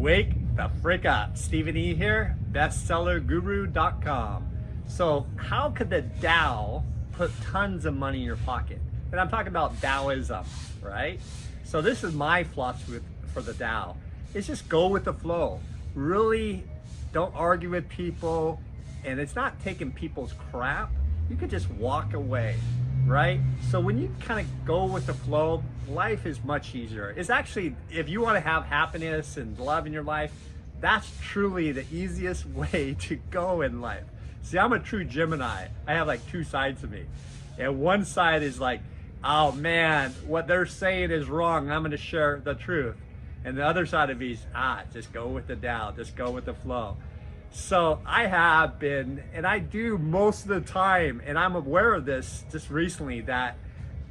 Wake the frick up. Stephen E here, bestsellerguru.com. So how could the Tao put tons of money in your pocket? And I'm talking about Taoism, right? So this is my philosophy for the Tao. It's just go with the flow. Really don't argue with people, and it's not taking people's crap. You could just walk away, right? So when you kind of go with the flow, life is much easier. It's actually, if you want to have happiness and love in your life, that's truly the easiest way to go in life. See, I'm a true Gemini. I have like two sides of me. And one side is like, oh man, what they're saying is wrong. I'm going to share the truth. And the other side of me is, just go with the Tao, just go with the flow. So I have been, and I do most of the time, and I'm aware of this just recently, that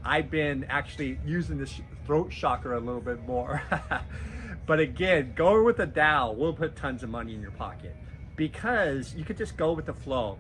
I've been actually using this throat chakra a little bit more. But again, going with the Tao will put tons of money in your pocket, because you could just go with the flow.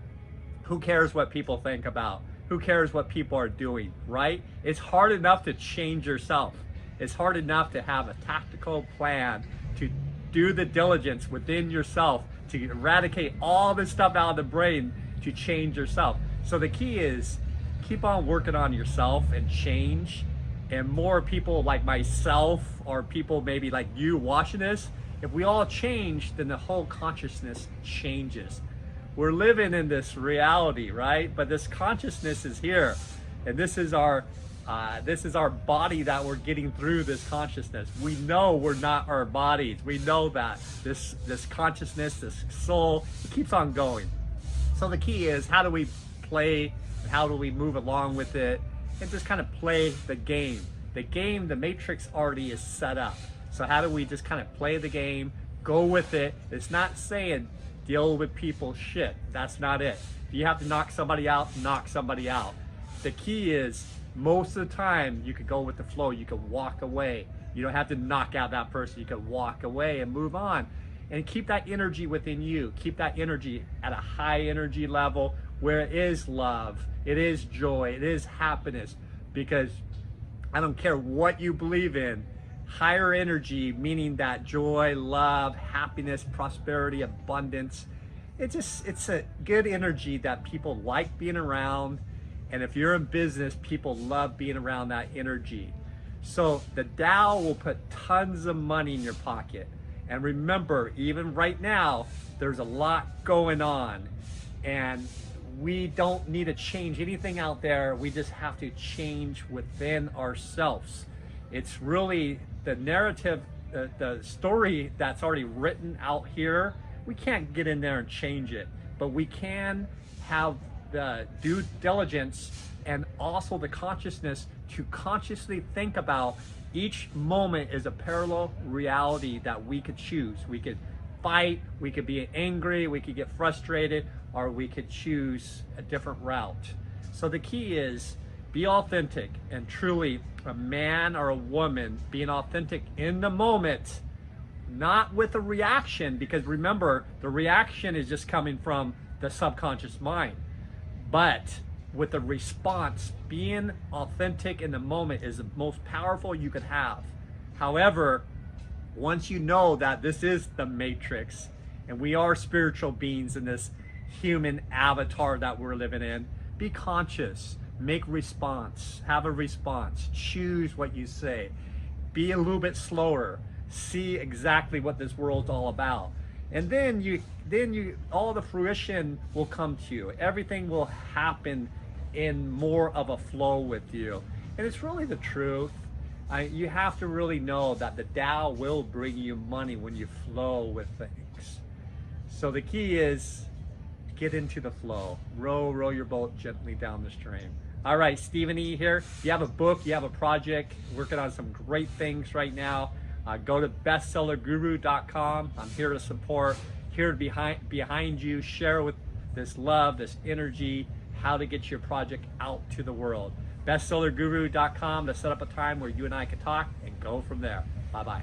Who cares what people think about? Who cares what people are doing, right? It's hard enough to change yourself. It's hard enough to have a tactical plan to do the diligence within yourself to eradicate all this stuff out of the brain to change yourself. So the key is keep on working on yourself and change. And more people like myself, or people maybe like you watching this, if we all change, then the whole consciousness changes. We're living in this reality, right? But this consciousness is here, and this is our body that we're getting through this consciousness. We know we're not our bodies. We know that this consciousness, this soul, it keeps on going. So the key is, how do we play? How do we move along with it and just kind of play the game? The game, the matrix already is set up. So how do we just kind of play the game, go with it? It's not saying deal with people's shit. That's not it. If you have to knock somebody out, knock somebody out. The key is, most of the time, you could go with the flow. You can walk away. You don't have to knock out that person. You can walk away and move on. And keep that energy within you. Keep that energy at a high energy level where it is love, it is joy, it is happiness. Because I don't care what you believe in, higher energy, meaning that joy, love, happiness, prosperity, abundance, it's a good energy that people like being around. And if you're in business, people love being around that energy. So the Tao will put tons of money in your pocket. And remember, even right now, there's a lot going on. And we don't need to change anything out there. We just have to change within ourselves. It's really the narrative, the story that's already written out here. We can't get in there and change it, but we can have the due diligence and also the consciousness to consciously think about each moment is a parallel reality that we could choose. We could fight, we could be angry, we could get frustrated, or we could choose a different route. So the key is be authentic, and truly a man or a woman being authentic in the moment, not with a reaction, because remember, the reaction is just coming from the subconscious mind. But with the response, being authentic in the moment is the most powerful you could have. However, once you know that this is the matrix and we are spiritual beings in this human avatar that we're living in, be conscious, make response, have a response, choose what you say, be a little bit slower, see exactly what this world's all about. And then you all the fruition will come to you. Everything will happen in more of a flow with you. And it's really the truth. You have to really know that the Tao will bring you money when you flow with things. So the key is get into the flow. Row your boat gently down the stream. All right, Stephen E here. If you have a book, you have a project, working on some great things right now, go to bestsellerguru.com. I'm here to support, here behind you, share with this love, this energy, how to get your project out to the world. bestsellerguru.com to set up a time where you and I can talk and go from there. Bye-bye.